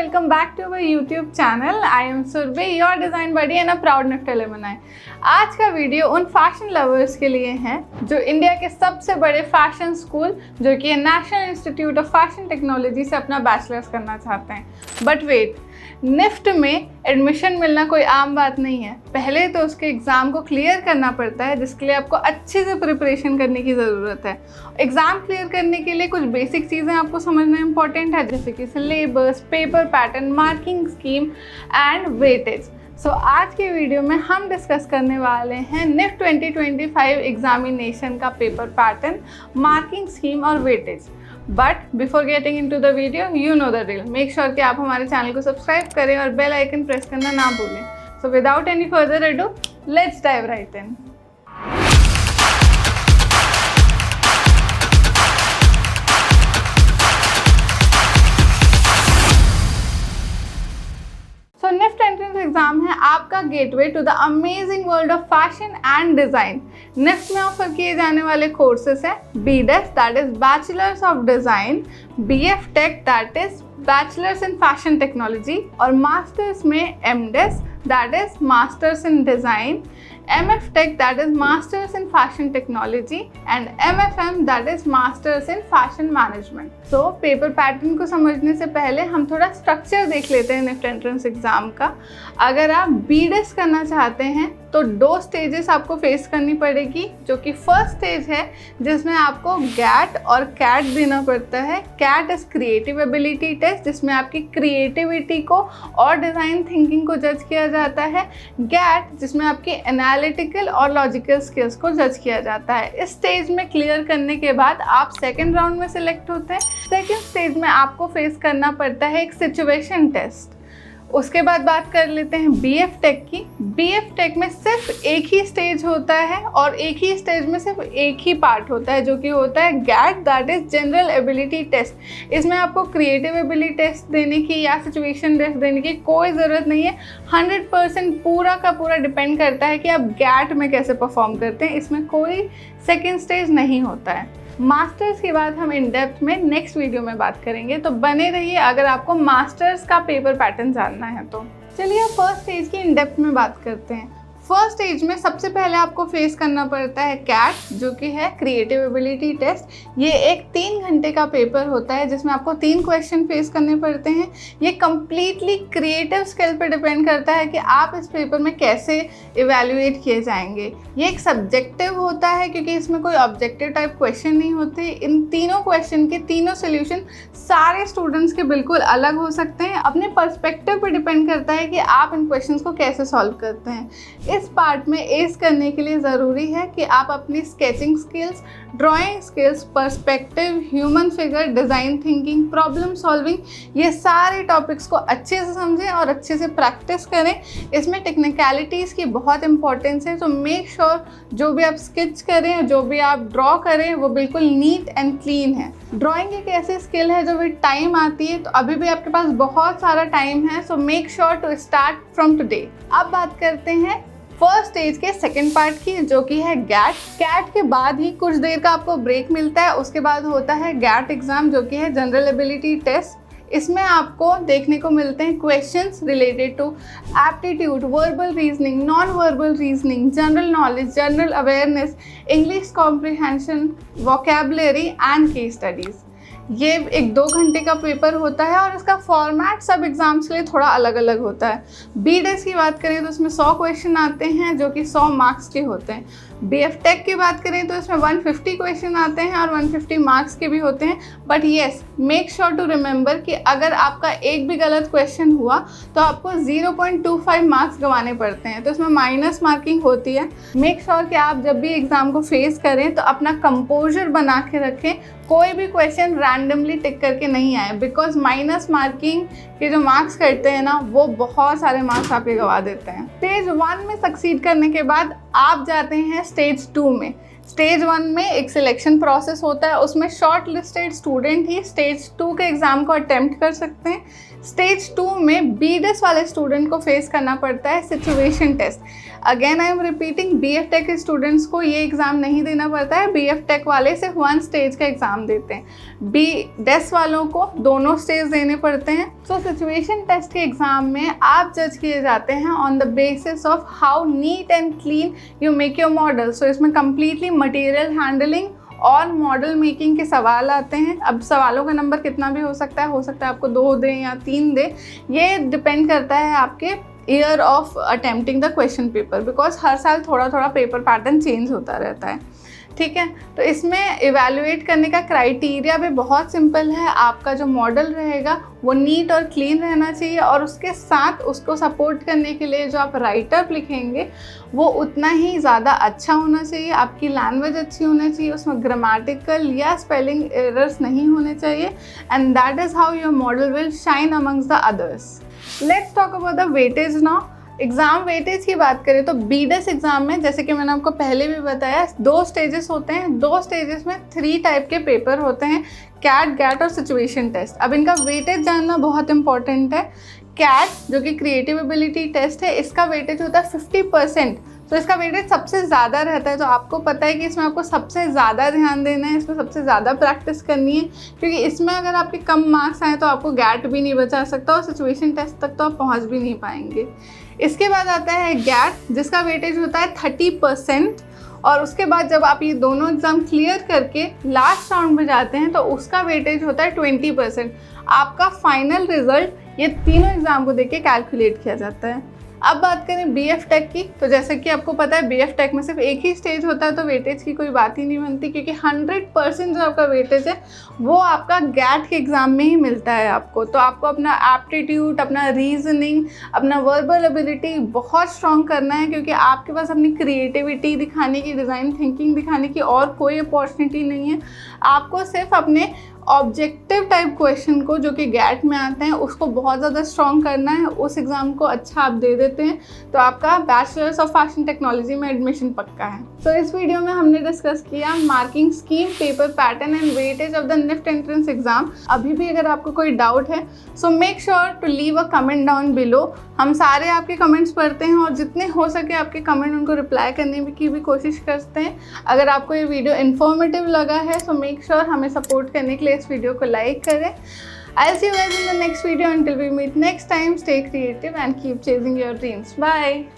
welcome back to our YouTube channel. I am Surbhi, your design buddy and a proud NIFT alumni. आज का video उन fashion lovers के लिए है जो इंडिया के सबसे बड़े फैशन स्कूल जो कि national institute of fashion technology से अपना बैचलर्स करना चाहते हैं। बट वेट, निफ्ट में एडमिशन मिलना कोई आम बात नहीं है। पहले तो उसके एग्ज़ाम को क्लियर करना पड़ता है, जिसके लिए आपको अच्छे से प्रिपरेशन करने की ज़रूरत है। एग्ज़ाम क्लियर करने के लिए कुछ बेसिक चीज़ें आपको समझना इंपॉर्टेंट है, जैसे कि syllabus, paper pattern, marking scheme and weightage. So आज के वीडियो में हम डिस्कस करने वाले हैं निफ्ट 2025 एग्जामिनेशन का पेपर पैटर्न, मार्किंग स्कीम और weightage. But before getting into the video, you know the drill. Make sure कि आप हमारे चैनल को सब्सक्राइब करें और बेल आइकन प्रेस करना ना भूलें। So without any further ado, let's dive right in. So NIFT entrance exam है आपका gateway to the amazing world of fashion and design. NIFT में ऑफर किए जाने वाले कोर्सेस हैं BDES that is bachelors of design, BF tech that is bachelors in fashion technology और masters में MDES that is masters in design, MF tech that is masters in fashion technology and MFM that is masters in fashion management. So paper pattern को समझने से पहले हम थोड़ा structure देख लेते हैं निफ्ट एंट्रेंस एग्जाम का। अगर आप BDES करना चाहते हैं तो 2 स्टेजेस आपको फेस करनी पड़ेगी, जो कि फर्स्ट स्टेज है जिसमें आपको GAT और CAT देना पड़ता है। CAT is creative ability test, जिसमें आपकी क्रिएटिविटी को और डिज़ाइन थिंकिंग को जज किया जाता है। GAT जिसमें आपकी एनालिटिकल और लॉजिकल स्किल्स को जज किया जाता है। इस स्टेज में क्लियर करने के बाद आप सेकेंड राउंड में सिलेक्ट होते हैं। सेकेंड स्टेज में आपको फेस करना पड़ता है एक सिचुएशन टेस्ट। उसके बाद बात कर लेते हैं BF टेक की। BF टेक में सिर्फ एक ही स्टेज होता है और एक ही स्टेज में सिर्फ एक ही पार्ट होता है, जो कि होता है GAT that is general ability test. इसमें आपको क्रिएटिव एबिलिटी टेस्ट देने की या सिचुएशन टेस्ट देने की कोई ज़रूरत नहीं है। 100% पूरा का पूरा डिपेंड करता है कि आप GAT में कैसे परफॉर्म करते हैं। इसमें कोई सेकेंड स्टेज नहीं होता है। मास्टर्स की बात हम इन डेप्थ में नेक्स्ट वीडियो में बात करेंगे, तो बने रहिए अगर आपको मास्टर्स का पेपर पैटर्न जानना है तो। चलिए अब फर्स्ट स्टेज की इन डेप्थ में बात करते हैं। फर्स्ट स्टेज में सबसे पहले आपको फेस करना पड़ता है CAT, जो कि है क्रिएटिव एबिलिटी टेस्ट। ये एक 3 घंटे का पेपर होता है जिसमें आपको 3 क्वेश्चन फेस करने पड़ते हैं। ये कम्प्लीटली क्रिएटिव स्किल पर डिपेंड करता है कि आप इस पेपर में कैसे इवेल्युएट किए जाएंगे। ये एक सब्जेक्टिव होता है क्योंकि इसमें कोई ऑब्जेक्टिव टाइप क्वेश्चन नहीं होते। इन तीनों क्वेश्चन के तीनों सोल्यूशन सारे स्टूडेंट्स के बिल्कुल अलग हो सकते हैं। अपने पर्सपेक्टिव पर डिपेंड करता है कि आप इन क्वेश्चन को कैसे सॉल्व करते हैं। इस पार्ट में एस करने के लिए ज़रूरी है कि आप अपनी sketching skills, drawing skills, perspective, human figure, design thinking, problem solving, ये सारे टॉपिक्स को अच्छे से समझें और अच्छे से प्रैक्टिस करें। इसमें टेक्निकलिटीज़ की बहुत इंपॉर्टेंस है, तो मेक श्योर जो भी आप स्केच करें, जो भी आप ड्रॉ करें, वो बिल्कुल नीट एंड क्लीन है। ड्राइंग एक ऐसी स्किल है जो विद टाइम आती है, तो अभी भी आपके पास बहुत सारा टाइम है, so make sure to start from today. अब बात करते हैं फर्स्ट स्टेज के सेकंड पार्ट की, जो कि है GAT। CAT के बाद ही कुछ देर का आपको ब्रेक मिलता है। उसके बाद होता है GAT एग्ज़ाम, जो कि है जनरल एबिलिटी टेस्ट। इसमें आपको देखने को मिलते हैं questions related to aptitude, verbal reasoning, non verbal reasoning, general knowledge, general awareness, English comprehension, vocabulary and case studies. ये एक 2 घंटे का पेपर होता है और इसका फॉर्मेट सब एग्ज़ाम्स के लिए थोड़ा अलग अलग होता है। BDES की बात करें तो इसमें 100 क्वेश्चन आते हैं जो कि 100 मार्क्स के होते हैं। BF टेक की बात करें तो इसमें 150 क्वेश्चन आते हैं और 150 मार्क्स के भी होते हैं। But yes, make sure to remember कि अगर आपका एक भी गलत क्वेश्चन हुआ तो आपको 0.25 मार्क्स गंवाने पड़ते हैं, तो इसमें माइनस मार्किंग होती है। मेक श्योर कि आप जब भी एग्ज़ाम को फेस करें तो अपना कंपोजर बना के रखें, कोई भी क्वेश्चन रैंडमली टिक करके नहीं आए, बिकॉज माइनस मार्किंग के जो मार्क्स करते हैं ना, वो बहुत सारे मार्क्स आपके गवा देते हैं। स्टेज 1 में सक्सीड करने के बाद आप जाते हैं स्टेज 2 में। स्टेज 1 में एक सिलेक्शन प्रोसेस होता है, उसमें शॉर्ट लिस्टेड स्टूडेंट ही स्टेज 2 के एग्ज़ाम को अटेम्प्ट कर सकते हैं। स्टेज 2 में बीडेस वाले स्टूडेंट को फेस करना पड़ता है situation test. Again I am repeating, BF tech के स्टूडेंट्स को ये एग्ज़ाम नहीं देना पड़ता है, बीएफ टेक वाले सिर्फ 1 स्टेज का एग्ज़ाम देते हैं। बीडेस वालों को दोनों स्टेज देने पड़ते हैं। सो सिचुएशन टेस्ट के एग्ज़ाम में आप जज किए जाते हैं on the basis of how neat and clean you make your model. So इसमें कम्प्लीटली मटेरियल हैंडलिंग और मॉडल मेकिंग के सवाल आते हैं। अब सवालों का नंबर कितना भी हो सकता है आपको 2 दे या 3 दे, ये डिपेंड करता है आपके year of attempting the question paper, because हर साल थोड़ा थोड़ा पेपर पैटर्न चेंज होता रहता है। ठीक है, तो इसमें इवैल्यूएट करने का क्राइटेरिया भी बहुत सिंपल है। आपका जो मॉडल रहेगा वो नीट और क्लीन रहना चाहिए, और उसके साथ उसको सपोर्ट करने के लिए जो आप राइटअप लिखेंगे वो उतना ही ज़्यादा अच्छा होना चाहिए। आपकी लैंग्वेज अच्छी होनी चाहिए, उसमें ग्रामेटिकल या स्पेलिंग एरर्स नहीं होने चाहिए, and that is how your model will shine amongst the others. Let's talk about the weightage now. Exam weightage की बात करें तो बीडेस एग्ज़ाम में, जैसे कि मैंने आपको पहले भी बताया, 2 स्टेजेस होते हैं। 2 स्टेजेस में 3 टाइप के पेपर होते हैं, कैट, गैट और सिचुएशन टेस्ट। अब इनका वेटेज जानना बहुत इंपॉर्टेंट है। कैट जो कि क्रिएटिव एबिलिटी टेस्ट है, इसका वेटेज होता है 50%। तो इसका वेटेज सबसे ज़्यादा रहता है, तो आपको पता है कि इसमें आपको सबसे ज़्यादा ध्यान देना है, इसमें सबसे ज़्यादा प्रैक्टिस करनी है, क्योंकि इसमें अगर आपके कम मार्क्स आए तो आपको गैट भी नहीं बचा सकता और सिचुएशन टेस्ट तक तो आप पहुंच भी नहीं पाएंगे। इसके बाद आता है गैट, जिसका वेटेज होता है 30%, और उसके बाद जब आप ये दोनों एग्ज़ाम क्लियर करके लास्ट राउंड में जाते हैं तो उसका वेटेज होता है 20%। आपका फाइनल रिजल्ट ये तीनों एग्ज़ाम को देख के कैलकुलेट किया जाता है। अब बात करें बीएफ टेक की, तो जैसे कि आपको पता है बीएफ टेक में सिर्फ एक ही स्टेज होता है, तो वेटेज की कोई बात ही नहीं बनती, क्योंकि 100% जो आपका वेटेज है वो आपका गैट के एग्ज़ाम में ही मिलता है आपको। तो आपको अपना एप्टीट्यूड, अपना रीजनिंग, अपना वर्बल एबिलिटी बहुत स्ट्रॉन्ग करना है, क्योंकि आपके पास अपनी क्रिएटिविटी दिखाने की, डिज़ाइन थिंकिंग दिखाने की और कोई अपॉर्चुनिटी नहीं है। आपको सिर्फ अपने ऑब्जेक्टिव टाइप क्वेश्चन को, जो कि गैट में आते हैं, उसको बहुत ज़्यादा स्ट्रॉन्ग करना है। उस एग्ज़ाम को अच्छा आप दे देते हैं तो आपका बैचलर्स ऑफ फैशन टेक्नोलॉजी में एडमिशन पक्का है। तो इस वीडियो में हमने डिस्कस किया marking scheme, paper pattern and weightage of the NIFT entrance exam. अभी भी अगर आपको कोई डाउट है so make sure to leave a comment down below. हम सारे आपके कमेंट्स पढ़ते हैं और जितने हो सके आपके कमेंट उनको रिप्लाई करने की भी कोशिश करते हैं। अगर आपको ये वीडियो इन्फॉर्मेटिव लगा है सो मेक श्योर हमें सपोर्ट करने के लिए इस वीडियो को लाइक करें। I'll see you guys in the next video. Until we meet next time, stay creative and keep chasing your dreams. Bye.